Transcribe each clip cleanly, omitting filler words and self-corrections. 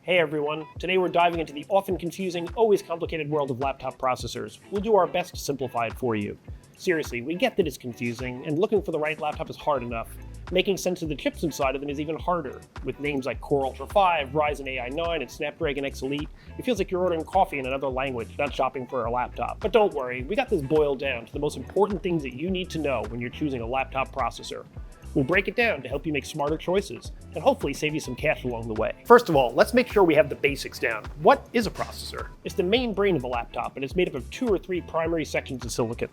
Hey everyone, today we're diving into the often confusing, always complicated world of laptop processors. We'll do our best to simplify it for you. Seriously, we get that it's confusing, and looking for the right laptop is hard enough. Making sense of the chips inside of them is even harder. With names like Core Ultra 5, Ryzen AI 9, and Snapdragon X Elite, it feels like you're ordering coffee in another language, not shopping for a laptop. But don't worry, we got this boiled down to the most important things that you need to know when you're choosing a laptop processor. We'll break it down to help you make smarter choices, and hopefully save you some cash along the way. First of all, let's make sure we have the basics down. What is a processor? It's the main brain of a laptop, and it's made up of 2 or 3 primary sections of silicon.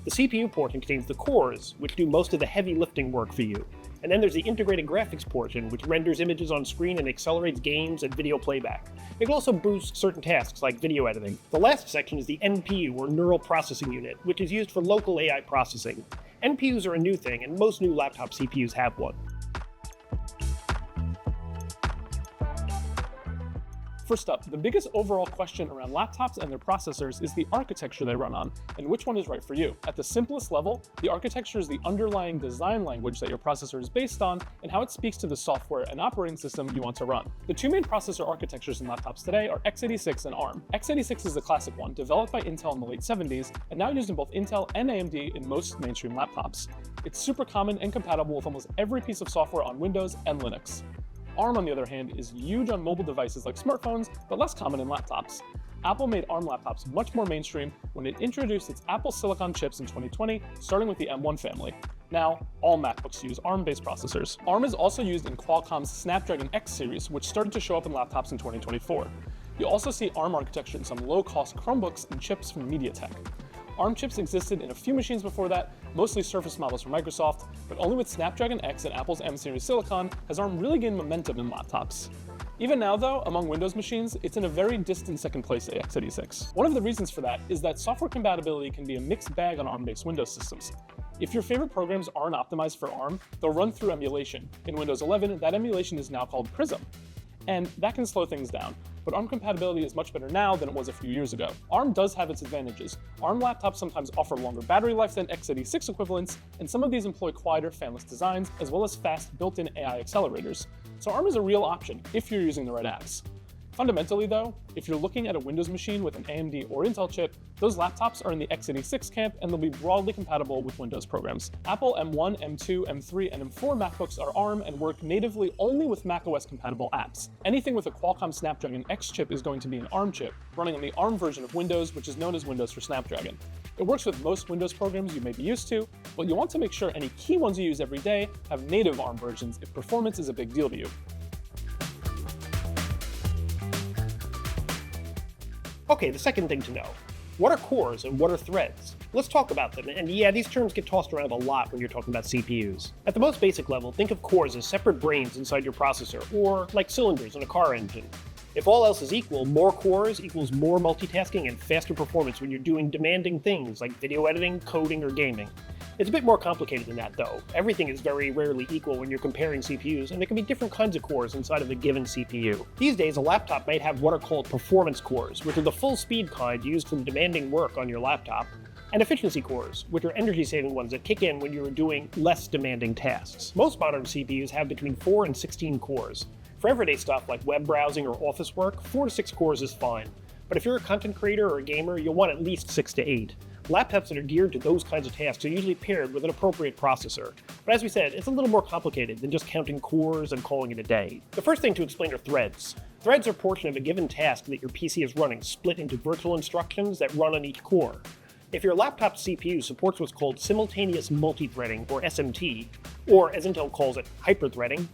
The CPU portion contains the cores, which do most of the heavy lifting work for you. And then there's the integrated graphics portion, which renders images on screen and accelerates games and video playback. It can also boost certain tasks like video editing. The last section is the NPU, or Neural Processing Unit, which is used for local AI processing. NPUs are a new thing, and most new laptop CPUs have one. First up, the biggest overall question around laptops and their processors is the architecture they run on, and which one is right for you. At the simplest level, the architecture is the underlying design language that your processor is based on and how it speaks to the software and operating system you want to run. The 2 main processor architectures in laptops today are x86 and ARM. x86 is the classic one, developed by Intel in the late 70s, and now used in both Intel and AMD in most mainstream laptops. It's super common and compatible with almost every piece of software on Windows and Linux. ARM, on the other hand, is huge on mobile devices like smartphones, but less common in laptops. Apple made ARM laptops much more mainstream when it introduced its Apple Silicon chips in 2020, starting with the M1 family. Now, all MacBooks use ARM-based processors. ARM is also used in Qualcomm's Snapdragon X series, which started to show up in laptops in 2024. You also see ARM architecture in some low-cost Chromebooks and chips from MediaTek. ARM chips existed in a few machines before that, mostly Surface models from Microsoft, but only with Snapdragon X and Apple's M-series silicon has ARM really gained momentum in laptops. Even now though, among Windows machines, it's in a very distant second place to x86. One of the reasons for that is that software compatibility can be a mixed bag on ARM-based Windows systems. If your favorite programs aren't optimized for ARM, they'll run through emulation. In Windows 11, that emulation is now called Prism, and that can slow things down. But ARM compatibility is much better now than it was a few years ago. ARM does have its advantages. ARM laptops sometimes offer longer battery life than x86 equivalents, and some of these employ quieter fanless designs, as well as fast built-in AI accelerators. So ARM is a real option if you're using the right apps. Fundamentally though, if you're looking at a Windows machine with an AMD or Intel chip, those laptops are in the x86 camp and they'll be broadly compatible with Windows programs. Apple M1, M2, M3, and M4 MacBooks are ARM and work natively only with macOS compatible apps. Anything with a Qualcomm Snapdragon X chip is going to be an ARM chip, running on the ARM version of Windows, which is known as Windows for Snapdragon. It works with most Windows programs you may be used to, but you'll want to make sure any key ones you use every day have native ARM versions if performance is a big deal to you. Okay, the second thing to know. What are cores and what are threads? Let's talk about them, and yeah, these terms get tossed around a lot when you're talking about CPUs. At the most basic level, think of cores as separate brains inside your processor, or like cylinders in a car engine. If all else is equal, more cores equals more multitasking and faster performance when you're doing demanding things like video editing, coding, or gaming. It's a bit more complicated than that, though. Everything is very rarely equal when you're comparing CPUs, and there can be different kinds of cores inside of a given CPU. These days, a laptop might have what are called performance cores, which are the full-speed kind used for demanding work on your laptop, and efficiency cores, which are energy-saving ones that kick in when you're doing less demanding tasks. Most modern CPUs have between 4 and 16 cores. For everyday stuff like web browsing or office work, 4 to 6 cores is fine. But if you're a content creator or a gamer, you'll want at least 6 to 8. Laptops that are geared to those kinds of tasks are usually paired with an appropriate processor. But as we said, it's a little more complicated than just counting cores and calling it a day. The first thing to explain are threads. Threads are a portion of a given task that your PC is running, split into virtual instructions that run on each core. If your laptop's CPU supports what's called simultaneous multithreading, or SMT, or as Intel calls it, hyperthreading,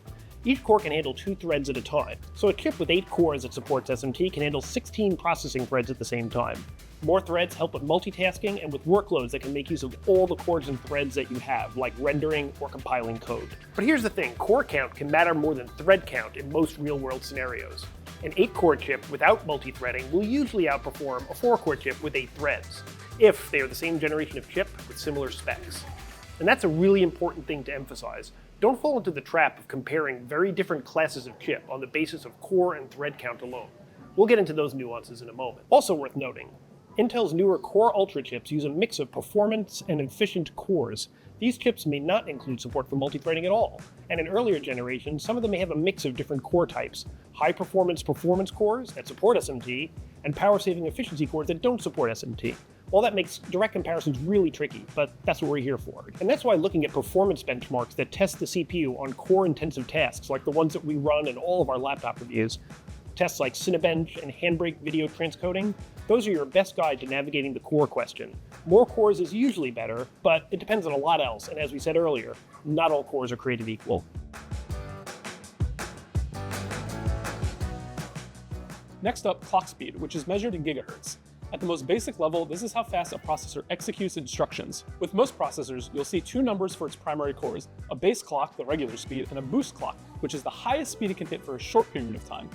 each core can handle 2 threads at a time. So a chip with 8 cores that supports SMT can handle 16 processing threads at the same time. More threads help with multitasking and with workloads that can make use of all the cores and threads that you have, like rendering or compiling code. But here's the thing, core count can matter more than thread count in most real-world scenarios. An 8-core chip without multithreading will usually outperform a 4-core chip with 8 threads, if they are the same generation of chip with similar specs. And that's a really important thing to emphasize. Don't fall into the trap of comparing very different classes of chip on the basis of core and thread count alone. We'll get into those nuances in a moment. Also worth noting, Intel's newer Core Ultra chips use a mix of performance and efficient cores These chips may not include support for multithreading at all, and in earlier generations, some of them may have a mix of different core types: high-performance cores that support SMT, and power-saving efficiency cores that don't support SMT. Well, that makes direct comparisons really tricky, but that's what we're here for. And that's why looking at performance benchmarks that test the CPU on core-intensive tasks, like the ones that we run in all of our laptop reviews, tests like Cinebench and Handbrake video transcoding, those are your best guide to navigating the core question. More cores is usually better, but it depends on a lot else, and as we said earlier, not all cores are created equal. Next up, clock speed, which is measured in gigahertz. At the most basic level, this is how fast a processor executes instructions. With most processors, you'll see two numbers for its primary cores: a base clock, the regular speed, and a boost clock, which is the highest speed it can hit for a short period of time.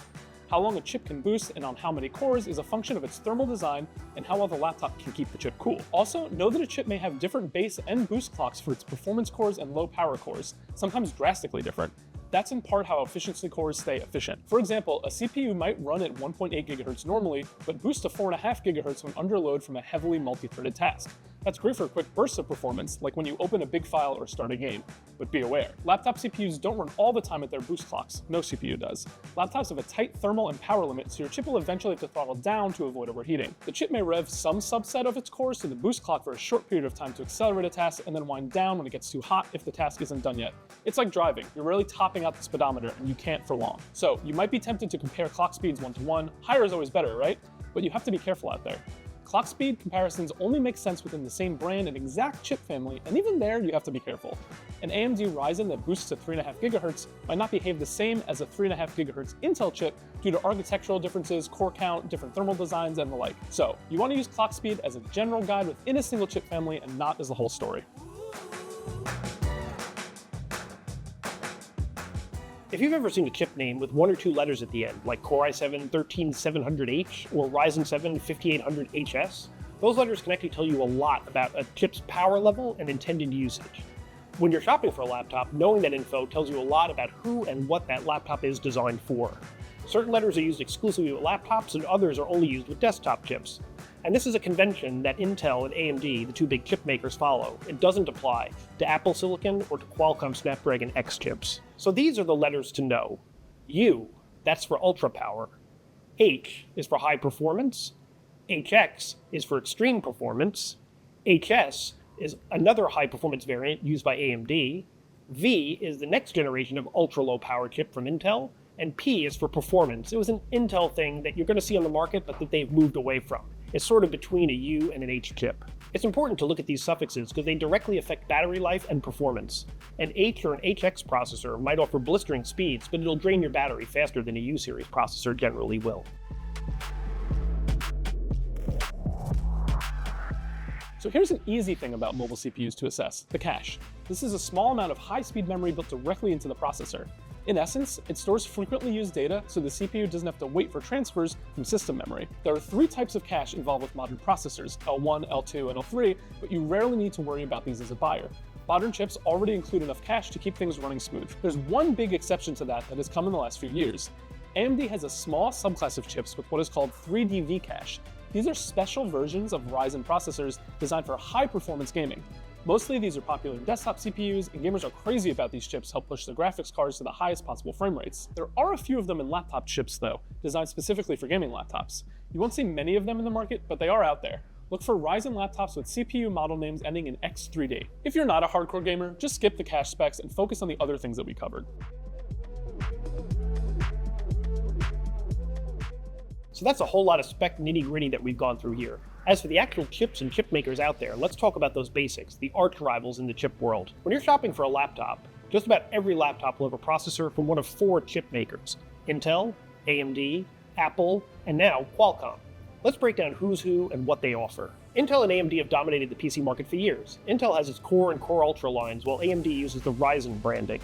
How long a chip can boost and on how many cores is a function of its thermal design and how well the laptop can keep the chip cool. Also, know that a chip may have different base and boost clocks for its performance cores and low power cores, sometimes drastically different. That's in part how efficiency cores stay efficient. For example, a CPU might run at 1.8 GHz normally, but boost to 4.5 GHz when under load from a heavily multi-threaded task. That's great for quick bursts of performance, like when you open a big file or start a game. But be aware, laptop CPUs don't run all the time at their boost clocks. No CPU does. Laptops have a tight thermal and power limit, so your chip will eventually have to throttle down to avoid overheating. The chip may rev some subset of its cores to the boost clock for a short period of time to accelerate a task, and then wind down when it gets too hot if the task isn't done yet. It's like driving. You're rarely topping out the speedometer, and you can't for long. So you might be tempted to compare clock speeds one-to-one. Higher is always better, right? But you have to be careful out there. Clock speed comparisons only make sense within the same brand and exact chip family, and even there you have to be careful. An AMD Ryzen that boosts to 3.5 GHz might not behave the same as a 3.5 GHz Intel chip due to architectural differences, core count, different thermal designs, and the like. So, you want to use clock speed as a general guide within a single chip family and not as the whole story. If you've ever seen a chip name with one or two letters at the end, like Core i7-13700H or Ryzen 7 5800HS, those letters can actually tell you a lot about a chip's power level and intended usage. When you're shopping for a laptop, knowing that info tells you a lot about who and what that laptop is designed for. Certain letters are used exclusively with laptops, and others are only used with desktop chips. And this is a convention that Intel and AMD, the two big chip makers, follow. It doesn't apply to Apple Silicon or to Qualcomm Snapdragon X chips. So these are the letters to know. U, that's for ultra power. H is for high performance. HX is for extreme performance. HS is another high performance variant used by AMD. V is the next generation of ultra low power chip from Intel. And P is for performance. It was an Intel thing that you're going to see on the market, but that they've moved away from. It's sort of between a U and an H chip. It's important to look at these suffixes because they directly affect battery life and performance. An H or an HX processor might offer blistering speeds, but it'll drain your battery faster than a U-series processor generally will. So here's an easy thing about mobile CPUs to assess: the cache. This is a small amount of high-speed memory built directly into the processor. In essence, it stores frequently used data so the CPU doesn't have to wait for transfers from system memory. There are three types of cache involved with modern processors: L1, L2, and L3, but you rarely need to worry about these as a buyer. Modern chips already include enough cache to keep things running smooth. There's one big exception to that has come in the last few years. AMD has a small subclass of chips with what is called 3DV cache. These are special versions of Ryzen processors designed for high-performance gaming. Mostly these are popular in desktop CPUs, and gamers are crazy about these chips to help push their graphics cards to the highest possible frame rates. There are a few of them in laptop chips though, designed specifically for gaming laptops. You won't see many of them in the market, but they are out there. Look for Ryzen laptops with CPU model names ending in X3D. If you're not a hardcore gamer, just skip the cache specs and focus on the other things that we covered. So that's a whole lot of spec nitty-gritty that we've gone through here. As for the actual chips and chip makers out there, let's talk about those basics, the arch rivals in the chip world. When you're shopping for a laptop, just about every laptop will have a processor from one of four chip makers: Intel, AMD, Apple, and now Qualcomm. Let's break down who's who and what they offer. Intel and AMD have dominated the PC market for years. Intel has its Core and Core Ultra lines, while AMD uses the Ryzen branding.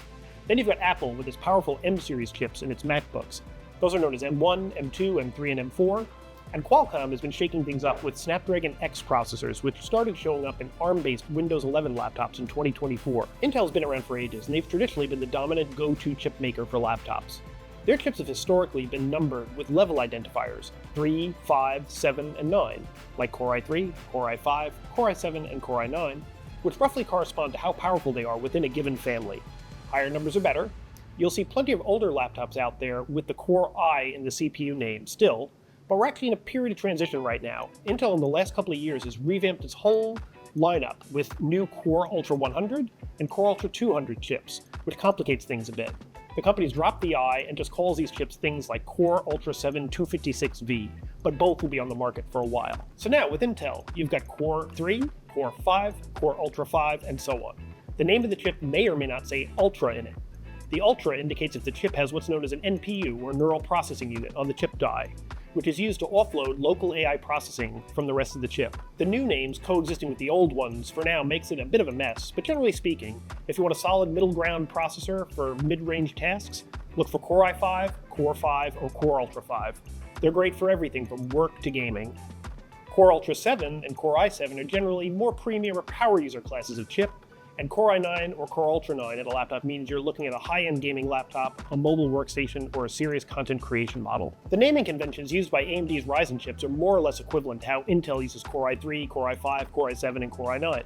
Then you've got Apple with its powerful M-series chips in its MacBooks. Those are known as M1, M2, M3, and M4. And Qualcomm has been shaking things up with Snapdragon X processors, which started showing up in ARM-based Windows 11 laptops in 2024. Intel's been around for ages, and they've traditionally been the dominant go-to chip maker for laptops. Their chips have historically been numbered with level identifiers: 3, 5, 7, and 9, like Core i3, Core i5, Core i7, and Core i9. which roughly correspond to how powerful they are within a given family. Higher numbers are better. You'll see plenty of older laptops out there with the Core i in the CPU name still, but we're actually in a period of transition right now. Intel in the last couple of years has revamped its whole lineup with new Core Ultra 100 and Core Ultra 200 chips, which complicates things a bit. The company's dropped the I and just calls these chips things like Core Ultra 7 256V, but both will be on the market for a while. So now with Intel, you've got Core 3, Core 5, Core Ultra 5, and so on. The name of the chip may or may not say Ultra in it. The Ultra indicates if the chip has what's known as an NPU, or neural processing unit, on the chip die, which is used to offload local AI processing from the rest of the chip. The new names coexisting with the old ones for now makes it a bit of a mess, but generally speaking, if you want a solid middle ground processor for mid-range tasks, look for Core i5, Core 5, or Core Ultra 5. They're great for everything from work to gaming. Core Ultra 7 and Core i7 are generally more premium or power user classes of chip, and Core i9 or Core Ultra 9 at a laptop means you're looking at a high-end gaming laptop, a mobile workstation, or a serious content creation model. The naming conventions used by AMD's Ryzen chips are more or less equivalent to how Intel uses Core i3, Core i5, Core i7, and Core i9.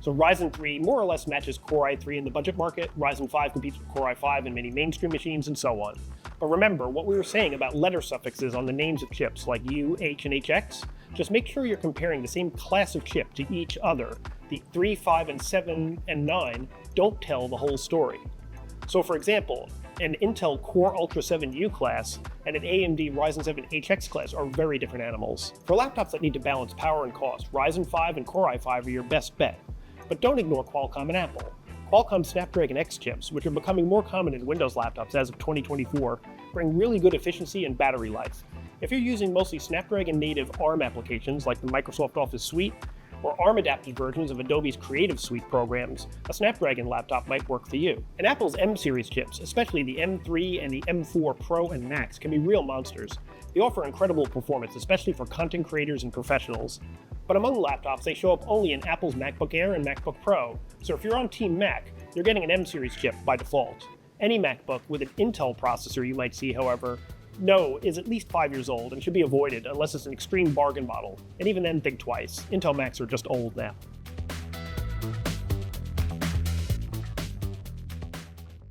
So Ryzen 3 more or less matches Core i3 in the budget market, Ryzen 5 competes with Core i5 in many mainstream machines, and so on. But remember, what we were saying about letter suffixes on the names of chips like U, H, and HX, just make sure you're comparing the same class of chip to each other. The 3, 5, and 7, and 9 don't tell the whole story. So for example, an Intel Core Ultra 7 U class and an AMD Ryzen 7 HX class are very different animals. For laptops that need to balance power and cost, Ryzen 5 and Core i5 are your best bet. But don't ignore Qualcomm and Apple. Qualcomm's Snapdragon X chips, which are becoming more common in Windows laptops as of 2024, bring really good efficiency and battery life. If you're using mostly Snapdragon native ARM applications like the Microsoft Office Suite, or ARM-adapted versions of Adobe's Creative Suite programs, a Snapdragon laptop might work for you. And Apple's M-series chips, especially the M3 and the M4 Pro and Max, can be real monsters. They offer incredible performance, especially for content creators and professionals. But among laptops, they show up only in Apple's MacBook Air and MacBook Pro, so if you're on Team Mac, you're getting an M-series chip by default. Any MacBook with an Intel processor you might see, however, is at least 5 years old and should be avoided unless it's an extreme bargain model, and even then think twice. Intel Macs are just old now.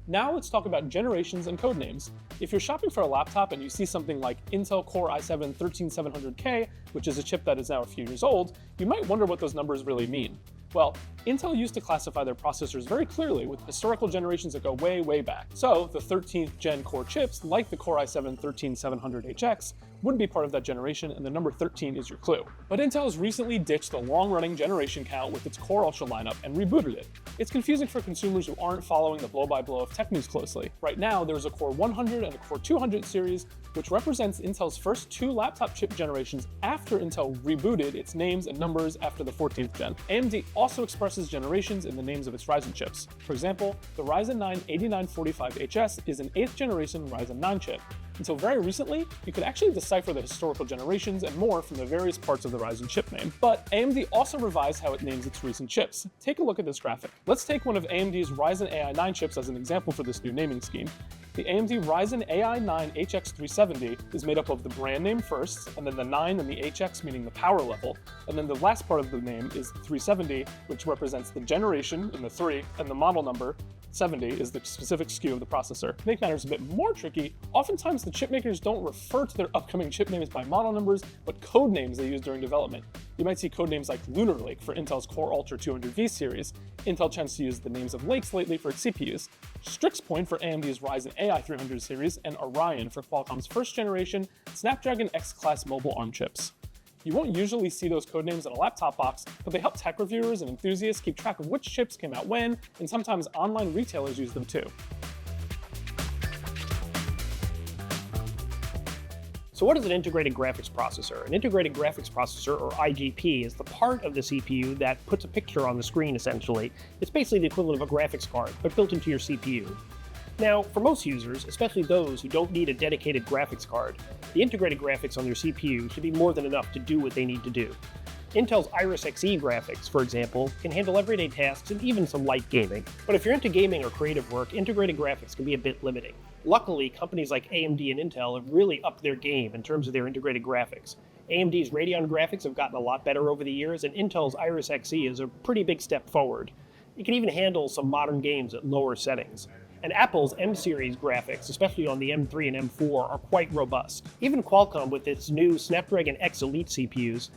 Now let's talk about generations and code names. If you're shopping for a laptop and you see something like Intel Core i7 13700K, which is a chip that is now a few years old, you might wonder what those numbers really mean. Well, Intel used to classify their processors very clearly with historical generations that go way, way back. So the 13th gen core chips, like the Core i7 13700HX, would be part of that generation, and the number 13 is your clue. But Intel has recently ditched the long-running generation count with its Core Ultra lineup and rebooted it. It's confusing for consumers who aren't following the blow-by-blow of tech news closely. Right now, there's a Core 100 and a Core 200 series, which represents Intel's first two laptop chip generations after Intel rebooted its names and numbers after the 14th gen. AMD also expresses generations in the names of its Ryzen chips. For example, the Ryzen 9 8945HS is an 8th generation Ryzen 9 chip. Until very recently, you could actually decipher the historical generations and more from the various parts of the Ryzen chip name. But AMD also revised how it names its recent chips. Take a look at this graphic. Let's take one of AMD's Ryzen AI 9 chips as an example for this new naming scheme. The AMD Ryzen AI 9 HX370 is made up of the brand name first, and then the 9 and the HX meaning the power level, and then the last part of the name is 370, which represents the generation in the 3, and the model number 70 is the specific SKU of the processor. To make matters a bit more tricky, oftentimes the chip makers don't refer to their upcoming chip names by model numbers, but code names they use during development. You might see code names like Lunar Lake for Intel's Core Ultra 200V series. Intel tends to use the names of lakes lately for its CPUs. Strix Point for AMD's Ryzen AI 300 series, and Orion for Qualcomm's first generation Snapdragon X-Class mobile ARM chips. You won't usually see those codenames in a laptop box, but they help tech reviewers and enthusiasts keep track of which chips came out when, and sometimes online retailers use them too. So what is an integrated graphics processor? An integrated graphics processor, or IGP, is the part of the CPU that puts a picture on the screen, essentially. It's basically the equivalent of a graphics card, but built into your CPU. Now, for most users, especially those who don't need a dedicated graphics card, the integrated graphics on their CPU should be more than enough to do what they need to do. Intel's Iris Xe graphics, for example, can handle everyday tasks and even some light gaming. But if you're into gaming or creative work, integrated graphics can be a bit limiting. Luckily, companies like AMD and Intel have really upped their game in terms of their integrated graphics. AMD's Radeon graphics have gotten a lot better over the years, and Intel's Iris Xe is a pretty big step forward. It can even handle some modern games at lower settings. And Apple's M-series graphics, especially on the M3 and M4, are quite robust. Even Qualcomm, with its new Snapdragon X Elite CPUs,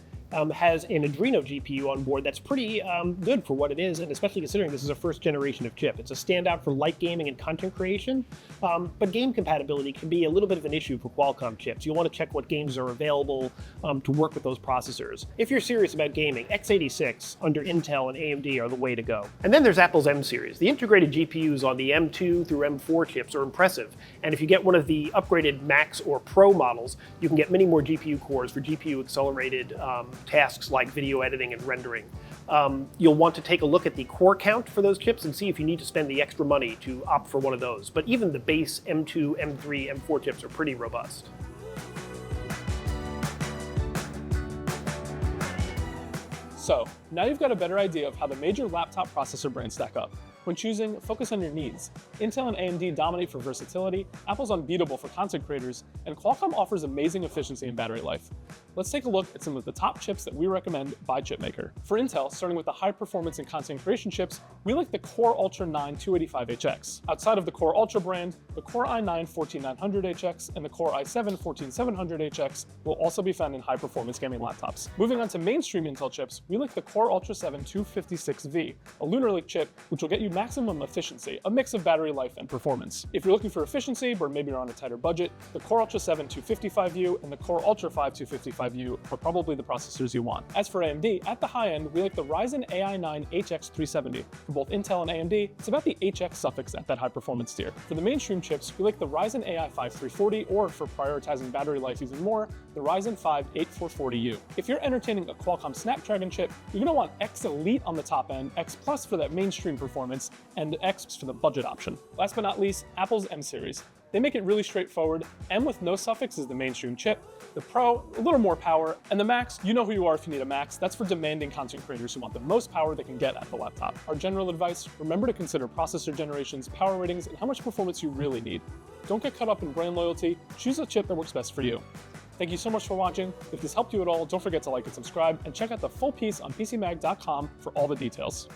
has an Adreno GPU on board that's pretty good for what it is, and especially considering this is a first generation of chip. It's a standout for light gaming and content creation, but game compatibility can be a little bit of an issue for Qualcomm chips. You'll want to check what games are available to work with those processors. If you're serious about gaming, x86 under Intel and AMD are the way to go. And then there's Apple's M-series. The integrated GPUs on the M2 through M4 chips are impressive, and if you get one of the upgraded Max or Pro models, you can get many more GPU cores for GPU-accelerated tasks like video editing and rendering. You'll want to take a look at the core count for those chips and see if you need to spend the extra money to opt for one of those. But even the base M2, M3, M4 chips are pretty robust. So, now you've got a better idea of how the major laptop processor brands stack up. When choosing, focus on your needs. Intel and AMD dominate for versatility, Apple's unbeatable for content creators, and Qualcomm offers amazing efficiency and battery life. Let's take a look at some of the top chips that we recommend by chipmaker. For Intel, starting with the high performance and content creation chips, we like the Core Ultra 9 285HX. Outside of the Core Ultra brand, the Core i9 14900HX and the Core i7 14700HX will also be found in high performance gaming laptops. Moving on to mainstream Intel chips, we like the Core Ultra 7 256V, a Lunar Lake chip which will get you maximum efficiency, a mix of battery life and performance. If you're looking for efficiency, but maybe you're on a tighter budget, the Core Ultra 7 255U and the Core Ultra 5 255U are probably the processors you want. As for AMD, at the high end, we like the Ryzen AI9 HX370. For both Intel and AMD, it's about the HX suffix at that high performance tier. For the mainstream chips, we like the Ryzen AI 5 340, or for prioritizing battery life even more, the Ryzen 5 8440U. If you're entertaining a Qualcomm Snapdragon chip, you're going to want X Elite on the top end, X Plus for that mainstream performance, and X for the budget option. Last but not least, Apple's M-series. They make it really straightforward. M with no suffix is the mainstream chip, the Pro, a little more power, and the Max, you know who you are if you need a Max. That's for demanding content creators who want the most power they can get at the laptop. Our general advice, remember to consider processor generations, power ratings, and how much performance you really need. Don't get caught up in brand loyalty, choose a chip that works best for you. Thank you so much for watching. If this helped you at all, don't forget to like and subscribe, and check out the full piece on PCMag.com for all the details.